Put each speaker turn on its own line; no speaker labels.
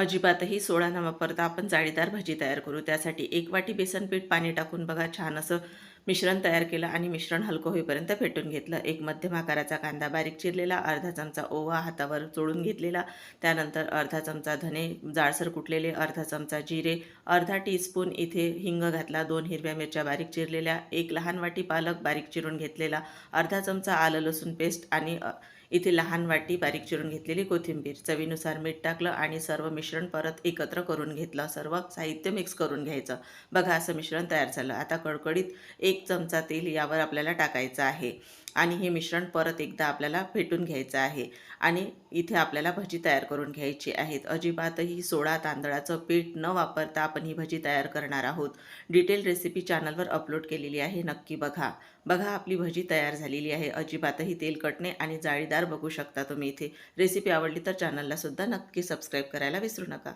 अजिबातही सोडा न वापरता आपण जाळीदार भजी तयार करू. त्यासाठी 1 वाटी बेसन पीठ पाणी टाकून बघा छान असं मिश्रण तयार केलं आणि मिश्रण हलकं होईपर्यंत फेटून घेतलं. एक मध्यम आकाराचा कांदा बारीक चिरलेला, अर्धा चमचा ओवा हातावर चोळून घेतलेला, त्यानंतर अर्धा चमचा धने जाडसर कुटलेले, अर्धा चमचा जिरे, अर्धा टीस्पून इथे हिंग घातला, 2 हिरव्या मिरच्या बारीक चिरलेल्या, 1 लहान वाटी पालक बारीक चिरून घेतलेला, अर्धा चमचा आलं लसूण पेस्ट आणि इथे लहान वाटी बारीक चिरून घेतलेली कोथिंबीर, चवीनुसार मीठ टाकलं आणि सर्व मिश्रण परत एकत्र करून घेतलं. सर्व साहित्य मिक्स करून घ्यायचं. बघा असं मिश्रण तयार झालं. आता कडकडीत 1 चमचा तेल यावर आपल्याला टाकायचं आहे आणि हे मिश्रण परत एकदा आपल्याला फेटून घ्यायचं आहे आणि इथे आपल्याला भजी तयार करून घ्यायची आहेत. अजिबातही सोडा तांदळाचं पीठ न वापरता आपण ही भजी तयार करणार आहोत. डिटेल रेसिपी चॅनलवर अपलोड केलेली आहे, नक्की बघा. बघा आपली भजी तयार झालेली आहे. अजिबातही तेलकट नाही आणि जाळीदार बघू शकता तुम्ही इथे. रेसिपी आवडली तर चॅनलला सुद्धा नक्की सबस्क्राईब करायला विसरू नका.